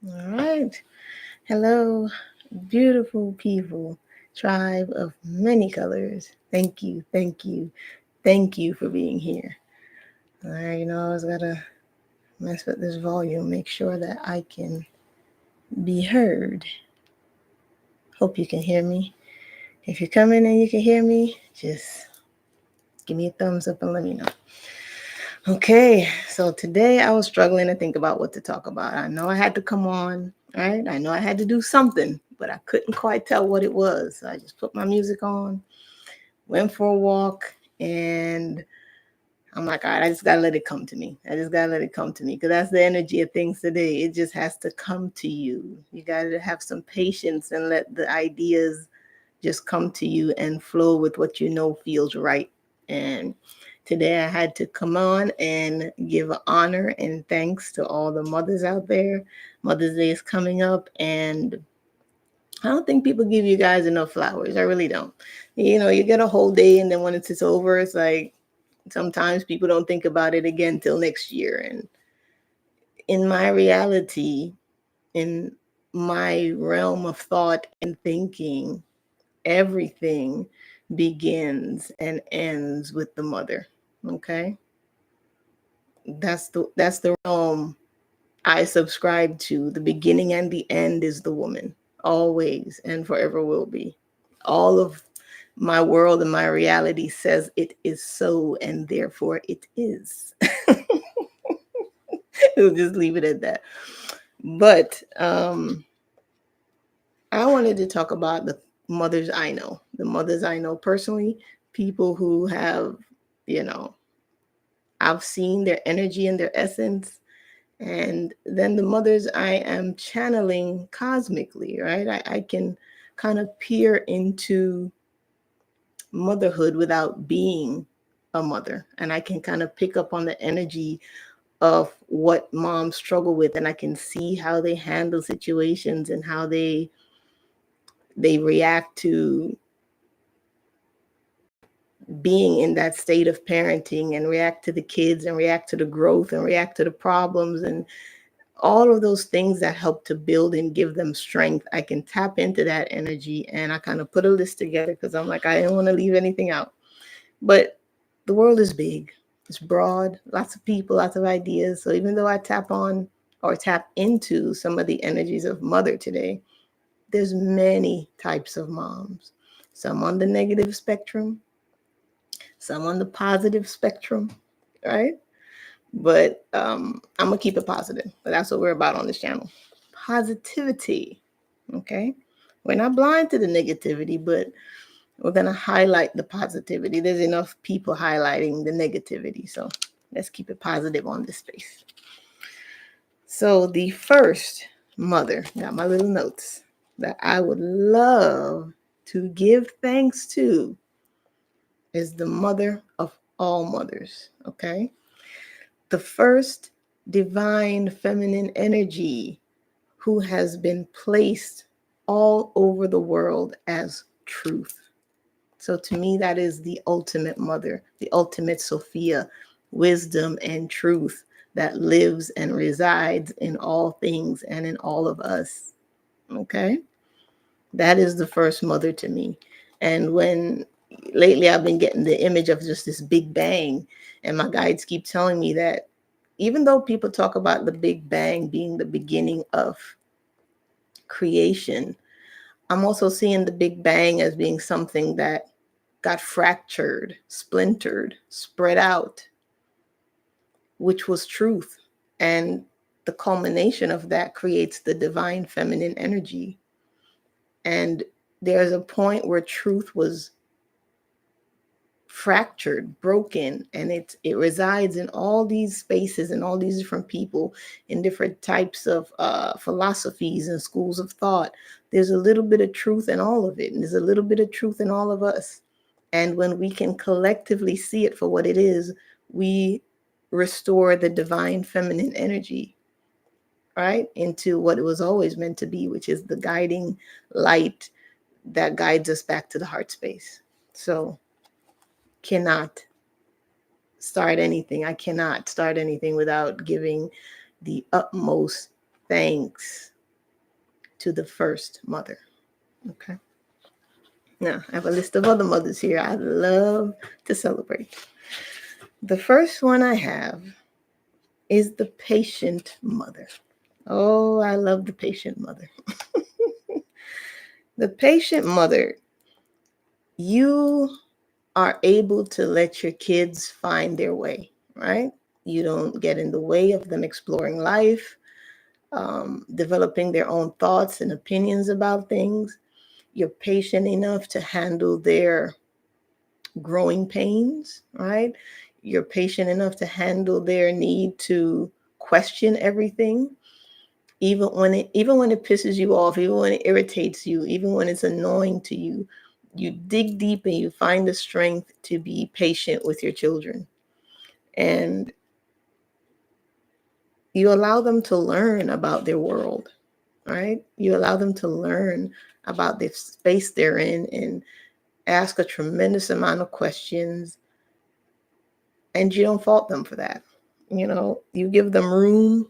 All right. Hello, beautiful people, tribe of many colors. Thank you, thank you, thank you for being here. All right, I always gotta mess with this volume, make sure that I can be heard. Hope you can hear me. If you're coming and you can hear me, just give me a thumbs up and let me know. Okay, so today I was struggling to think about what to talk about. I know I had to come on, right? I know I had to do something, but I couldn't quite tell what it was. So I just put my music on, went for a walk, and I'm like, all right, I just gotta let it come to me. I just gotta let it come to me because that's the energy of things today. It just has to come to you. You gotta have some patience and let the ideas just come to you and flow with what you know feels right. And today I had to come on and give honor and thanks to all the mothers out there. Mother's Day is coming up, and I don't think people give you guys enough flowers. I really don't. You get a whole day, and then when it's over, it's like sometimes people don't think about it again till next year. And in my reality, in my realm of thought and thinking, everything begins and ends with the mother. Okay? That's the realm I subscribe to. The beginning and the end is the woman, always and forever will be. All of my world and my reality says it is so, and therefore it is. We'll just leave it at that. But I wanted to talk about the mothers I know, the mothers I know personally, people who have, you know, I've seen their energy and their essence. And then the mothers I am channeling cosmically, right? I can kind of peer into motherhood without being a mother. And I can kind of pick up on the energy of what moms struggle with. And I can see how they handle situations and how they react to being in that state of parenting and react to the kids and react to the growth and react to the problems and all of those things that help to build and give them strength. I can tap into that energy, and I kind of put a list together because I'm like, I didn't want to leave anything out. But the world is big, it's broad, lots of people, lots of ideas. So even though I tap on or tap into some of the energies of mother today, there's many types of moms. Some on the negative spectrum, some on the positive spectrum, right? But I'm gonna keep it positive. But that's what we're about on this channel. Positivity. Okay. We're not blind to the negativity, but we're gonna highlight the positivity. There's enough people highlighting the negativity. So let's keep it positive on this space. So the first mother, got my little notes, that I would love to give thanks to is the mother of all mothers. Okay. The first divine feminine energy who has been placed all over the world as truth. So to me, that is the ultimate mother, the ultimate Sophia, wisdom and truth that lives and resides in all things and in all of us. Okay? That is the first mother to me. And when lately I've been getting the image of just this big bang, and my guides keep telling me that even though people talk about the big bang being the beginning of creation, I'm also seeing the big bang as being something that got fractured, splintered, spread out, which was truth. And the culmination of that creates the divine feminine energy. And there's a point where truth was fractured, broken, and it resides in all these spaces and all these different people in different types of philosophies and schools of thought. There's a little bit of truth in all of it, and there's a little bit of truth in all of us. And when we can collectively see it for what it is, we restore the divine feminine energy, right, into what it was always meant to be, which is the guiding light that guides us back to the heart space. So cannot start anything. I cannot start anything without giving the utmost thanks to the first mother. Okay. Now, I have a list of other mothers here I love to celebrate. The first one I have is the patient mother. Oh, I love the patient mother. The patient mother, you are able to let your kids find their way, right? You don't get in the way of them exploring life, developing their own thoughts and opinions about things. You're patient enough to handle their growing pains, right? You're patient enough to handle their need to question everything, even when it pisses you off, even when it irritates you, even when it's annoying to you. You dig deep and you find the strength to be patient with your children. And you allow them to learn about their world, right? You allow them to learn about the space they're in and ask a tremendous amount of questions, and you don't fault them for that. You give them room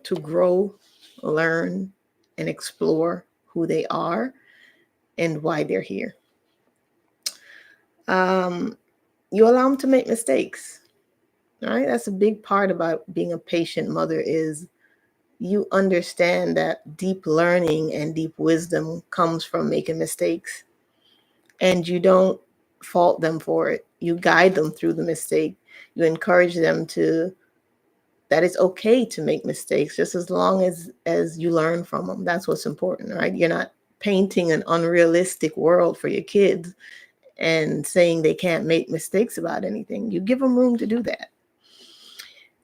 to grow, learn, and explore who they are and why they're here. Um, you allow them to make mistakes, right? That's a big part about being a patient mother is you understand that deep learning and deep wisdom comes from making mistakes, and you don't fault them for it. You guide them through the mistake. You encourage them to that it's okay to make mistakes just as long as you learn from them. That's what's important, right? You're not painting an unrealistic world for your kids and saying they can't make mistakes about anything. You give them room to do that.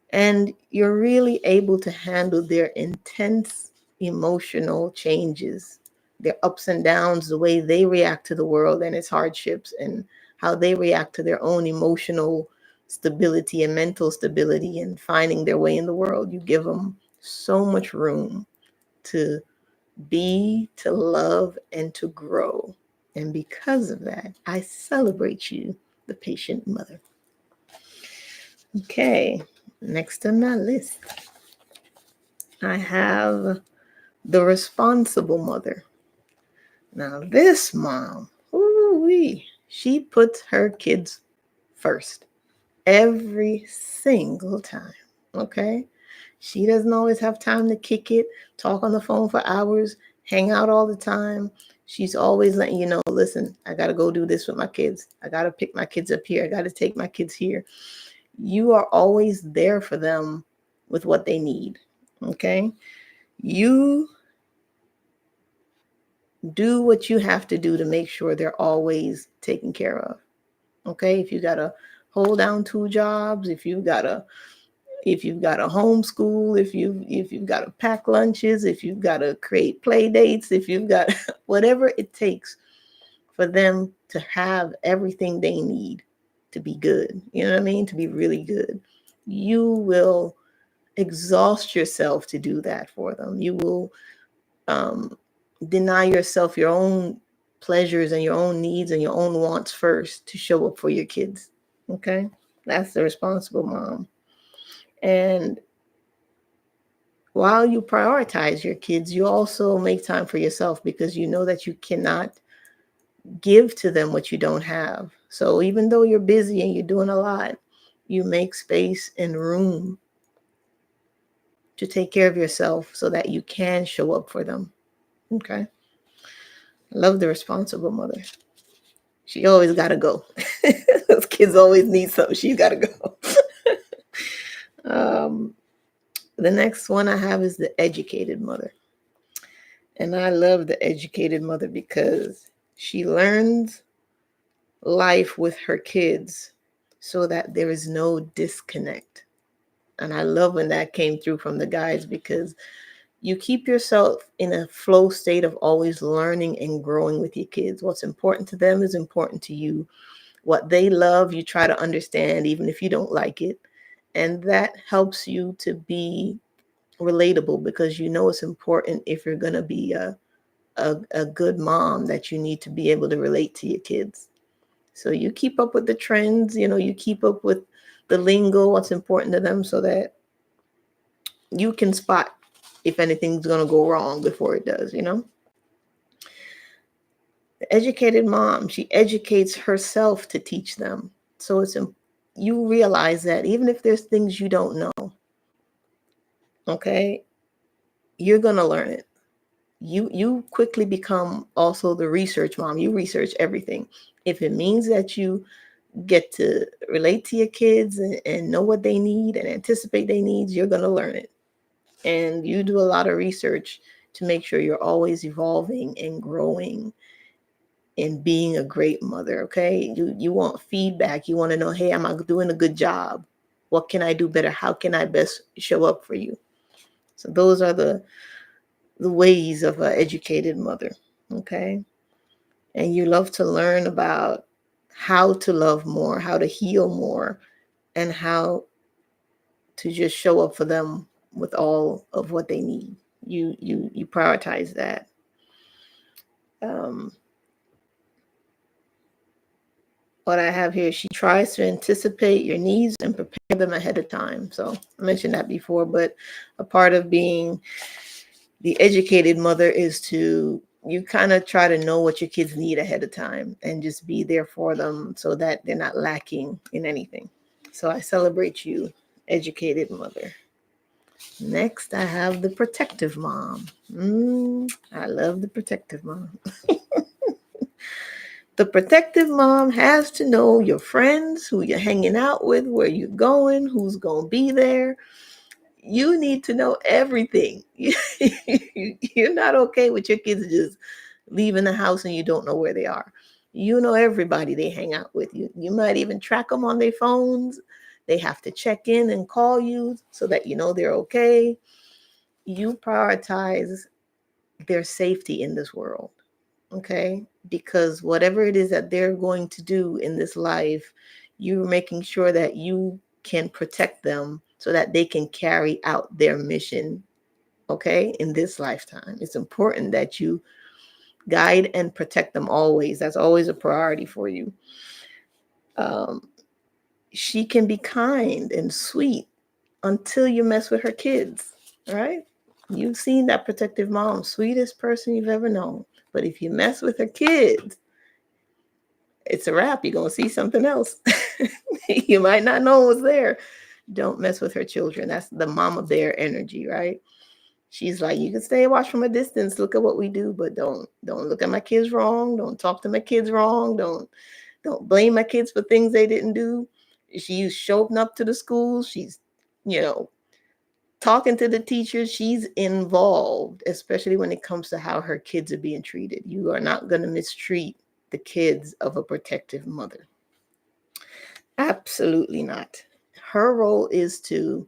And you're really able to handle their intense emotional changes, their ups and downs, the way they react to the world and its hardships, and how they react to their own emotional stability and mental stability and finding their way in the world. You give them so much room to be, to love, and to grow. And because of that, I celebrate you, the patient mother. Okay, next on my list, I have the responsible mother. Now, this mom, ooh-wee, she puts her kids first every single time. Okay? She doesn't always have time to kick it, talk on the phone for hours, hang out all the time. She's always letting you know, listen, I got to go do this with my kids. I got to pick my kids up here. I got to take my kids here. You are always there for them with what they need. Okay? You do what you have to do to make sure they're always taken care of. Okay? If you got to hold down 2 jobs, if you've got to homeschool, if you've got to pack lunches, if you've got to create play dates, if you've got whatever it takes for them to have everything they need to be good, you know what I mean? To be really good. You will exhaust yourself to do that for them. You will deny yourself your own pleasures and your own needs and your own wants first to show up for your kids. Okay? That's the responsible mom. And while you prioritize your kids, you also make time for yourself because you know that you cannot give to them what you don't have. So even though you're busy and you're doing a lot, you make space and room to take care of yourself so that you can show up for them. Okay? Love the responsible mother. She always got to go. Those kids always need something. She's got to go. The next one I have is the educated mother. And I love the educated mother because she learns life with her kids so that there is no disconnect. And I love when that came through from the guys because you keep yourself in a flow state of always learning and growing with your kids. What's important to them is important to you. What they love, you try to understand, even if you don't like it. And that helps you to be relatable because you know it's important if you're going to be a good mom that you need to be able to relate to your kids. So you keep up with the trends, you keep up with the lingo, what's important to them so that you can spot if anything's going to go wrong before it does. educated mom, she educates herself to teach them. So you realize that even if there's things you don't know, okay, you're going to learn it. You quickly become also the research mom. You research everything. If it means that you get to relate to your kids and know what they need and anticipate their needs, you're going to learn it. And you do a lot of research to make sure you're always evolving and growing and being a great mother. Okay, you want feedback. You want to know, hey, am I doing a good job? What can I do better? How can I best show up for you? So those are the ways of an educated mother. Okay, and you love to learn about how to love more, how to heal more, and how to just show up for them with all of what they need. You prioritize that. Um, what I have here, she tries to anticipate your needs and prepare them ahead of time. So I mentioned that before, but a part of being the educated mother is to you kind of try to know what your kids need ahead of time and just be there for them so that they're not lacking in anything. So I celebrate you, educated mother. Next, I have the protective mom. I love the protective mom. The protective mom has to know your friends, who you're hanging out with, where you're going, who's going to be there. You need to know everything. You're not okay with your kids just leaving the house and you don't know where they are. You know everybody they hang out with. You might even track them on their phones. They have to check in and call you so that you know they're okay. You prioritize their safety in this world, okay? Because whatever it is that they're going to do in this life, you're making sure that you can protect them so that they can carry out their mission, okay, in this lifetime. It's important that you guide and protect them always. That's always a priority for you. Um, she can be kind and sweet until you mess with her kids, right? You've seen that protective mom, sweetest person you've ever known. But if you mess with her kids, it's a wrap. You're going to see something else. You might not know it was there. Don't mess with her children. That's the mama bear energy, right? She's like, you can stay and watch from a distance. Look at what we do, but don't look at my kids wrong. Don't talk to my kids wrong. Don't blame my kids for things they didn't do. She's showing up to the school. She's, you know, talking to the teachers. She's involved, especially when it comes to how her kids are being treated. You are not going to mistreat the kids of a protective mother. Absolutely not. Her role is to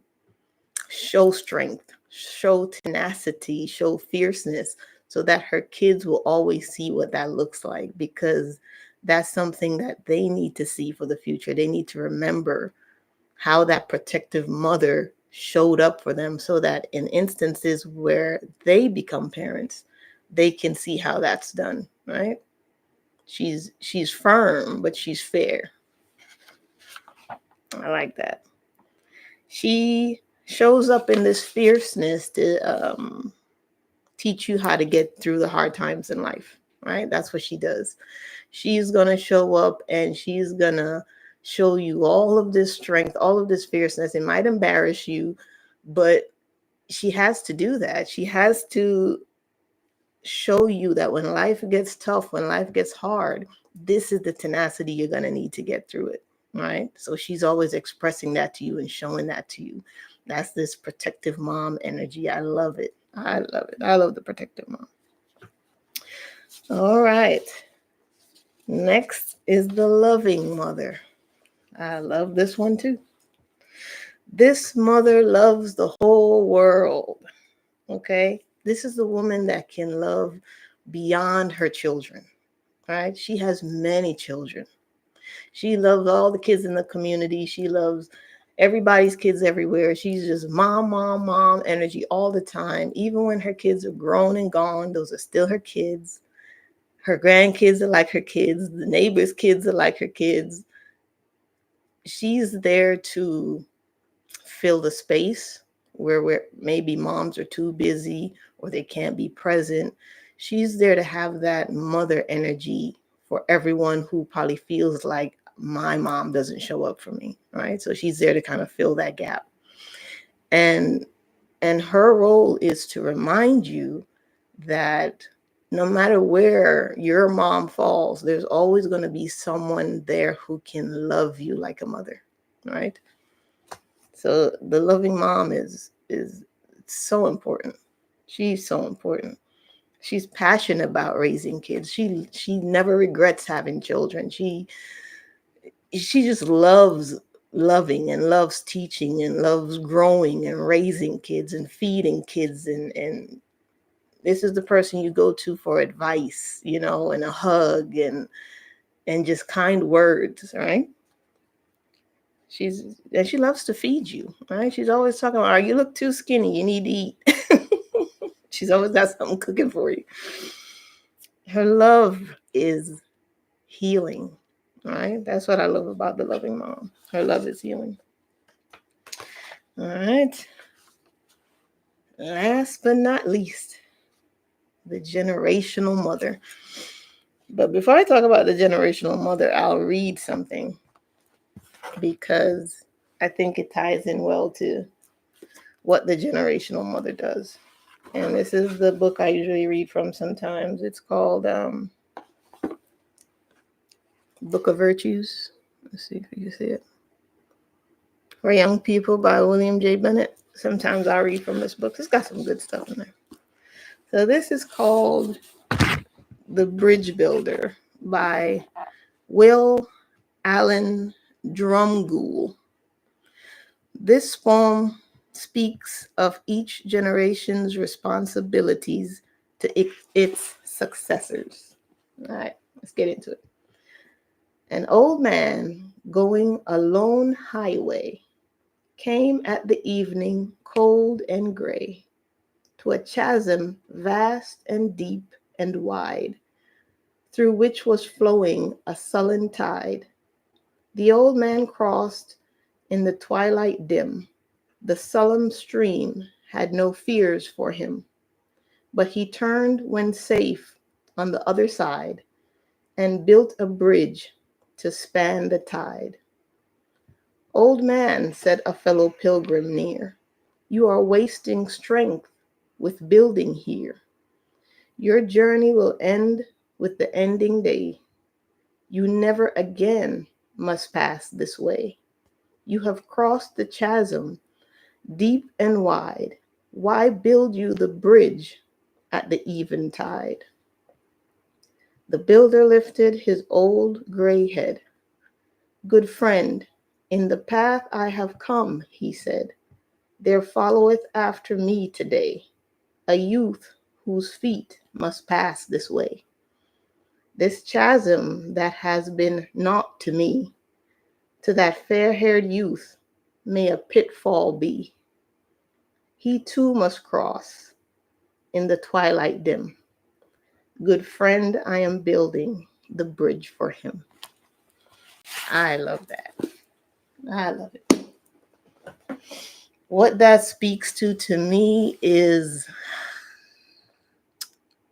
show strength, show tenacity, show fierceness so that her kids will always see what that looks like, because that's something that they need to see for the future. They need to remember how that protective mother showed up for them so that in instances where they become parents, they can see how that's done, right? She's firm, but she's fair. I like that. She shows up in this fierceness to teach you how to get through the hard times in life, right? That's what she does. She's going to show up and she's going to show you all of this strength, all of this fierceness. It might embarrass you, but she has to do that. She has to show you that when life gets tough, when life gets hard, this is the tenacity you're going to need to get through it, right? So she's always expressing that to you and showing that to you. That's this protective mom energy. I love it. I love it. I love the protective mom. All right. Next is the loving mother. I love this one too. This mother loves the whole world. Okay. This is the woman that can love beyond her children, right? She has many children. She loves all the kids in the community. She loves everybody's kids everywhere. She's just mom, mom, mom energy all the time. Even when her kids are grown and gone, those are still her kids. Her grandkids are like her kids. The neighbors' kids are like her kids. She's there to fill the space where maybe moms are too busy or they can't be present. She's there to have that mother energy for everyone who probably feels like my mom doesn't show up for me, right? So she's there to kind of fill that gap. And her role is to remind you that no matter where your mom falls, there's always going to be someone there who can love you like a mother, right? So the loving mom is so important. She's so important. She's passionate about raising kids. She never regrets having children. She just loves loving and loves teaching and loves growing and raising kids and feeding kids, and this is the person you go to for advice, and a hug and just kind words, right? She loves to feed you, right? She's always talking about, you look too skinny, you need to eat. She's always got something cooking for you. Her love is healing, right? That's what I love about the loving mom. Her love is healing. All right. Last but not least, the generational mother. But before I talk about the generational mother, I'll read something because I think it ties in well to what the generational mother does. And this is the book I usually read from sometimes. It's called Book of Virtues. Let's see if you can see it. For Young People by William J. Bennett. Sometimes I read from this book. It's got some good stuff in there. So this is called The Bridge Builder by Will Allen Drumgoole. This poem speaks of each generation's responsibilities to its successors. All right, let's get into it. An old man going a lone highway came at the evening cold and gray to a chasm vast and deep and wide, through which was flowing a sullen tide. The old man crossed in the twilight dim. The sullen stream had no fears for him, but he turned when safe on the other side and built a bridge to span the tide. Old man, said a fellow pilgrim near, you are wasting strength with building here. Your journey will end with the ending day. You never again must pass this way. You have crossed the chasm deep and wide. Why build you the bridge at the eventide? The builder lifted his old gray head. Good friend, in the path I have come, he said, there followeth after me today a youth whose feet must pass this way. This chasm that has been naught to me, to that fair-haired youth may a pitfall be. He too must cross in the twilight dim. Good friend, I am building the bridge for him. I love that. I love it. What that speaks to me is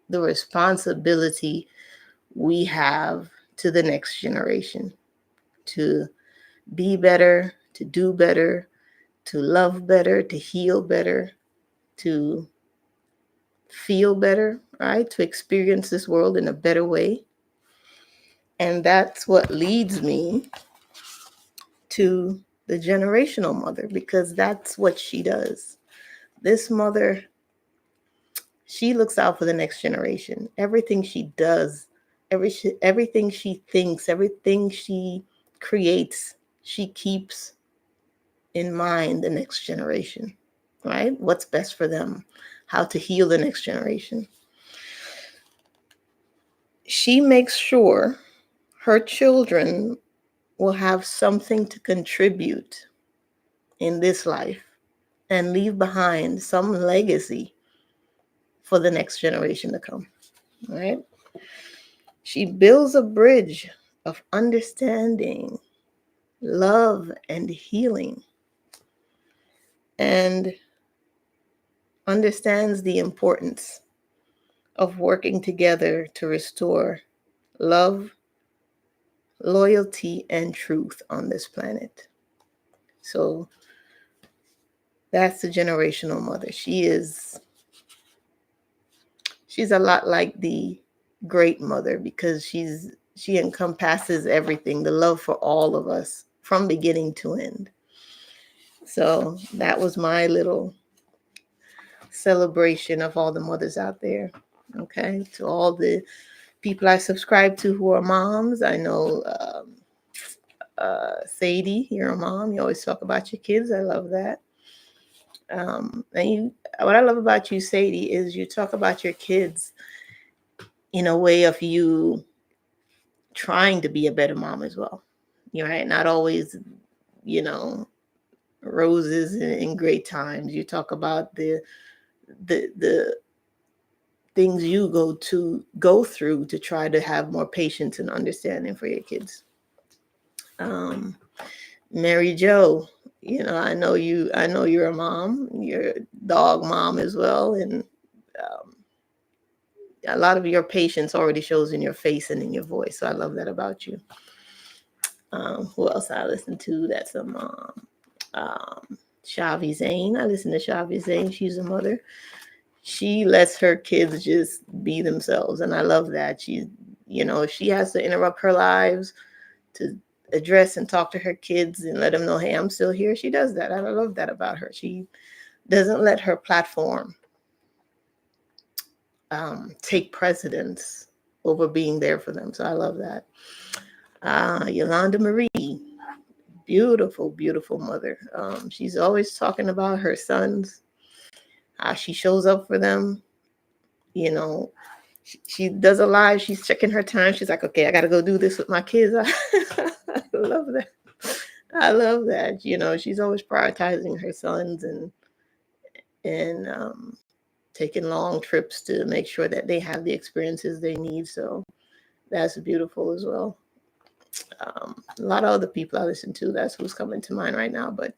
the responsibility we have to the next generation to be better, to do better, to love better, to heal better, to feel better, right? To experience this world in a better way. And that's what leads me to the generational mother, because that's what she does. This mother, she looks out for the next generation. Everything she does, everything she thinks, everything she creates, she keeps in mind the next generation, right? What's best for them, how to heal the next generation. She makes sure her children will have something to contribute in this life and leave behind some legacy for the next generation to come, right? She builds a bridge of understanding, love, and healing, and understands the importance of working together to restore love, loyalty, and truth on this planet. So that's the generational mother. She's a lot like the great mother because she encompasses everything, the love for all of us from beginning to end. So that was my little celebration of all the mothers out there. Okay, to all the people I subscribe to who are moms. I know Sadie, you're a mom. You always talk about your kids. I love that. What I love about you, Sadie, is you talk about your kids in a way of you trying to be a better mom as well. You're right, not always, you know, roses and great times. You talk about the things you go through to try to have more patience and understanding for your kids. Mary Jo, I know you're a mom, you're a dog mom as well, and a lot of your patience already shows in your face and in your voice. So I love that about you. Who else I listen to? That's a mom. Shavi Zane. I listen to Shavi Zane. She's a mother. She lets her kids just be themselves, and I love that. If she has to interrupt her lives to address and talk to her kids and let them know, hey, I'm still here, she does that. I love that about her. She doesn't let her platform take precedence over being there for them. So I love that. Yolanda Marie, beautiful, beautiful mother. She's always talking about her sons, how she shows up for them. She does a live. She's checking her time. She's like, okay, I got to go do this with my kids. I love that. I love that. She's always prioritizing her sons and taking long trips to make sure that they have the experiences they need. So that's beautiful as well. A lot of other people I listen to, that's who's coming to mind right now. But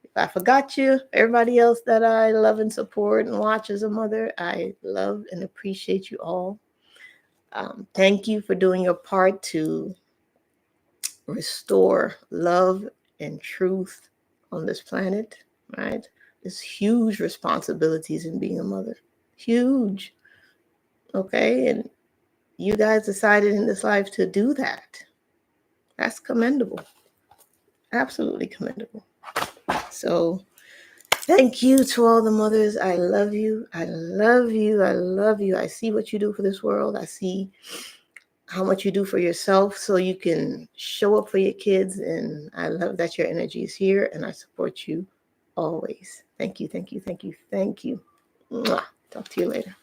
if I forgot you, everybody else that I love and support and watch as a mother, I love and appreciate you all. Thank you for doing your part to restore love and truth on this planet, right? There's huge responsibilities in being a mother. Huge. Okay. And you guys decided in this life to do that. That's commendable. Absolutely commendable. So thank you to all the mothers. I love you. I love you. I love you. I see what you do for this world. I see how much you do for yourself so you can show up for your kids. And I love that your energy is here and I support you always. Thank you. Thank you. Thank you. Thank you. Mwah. Talk to you later.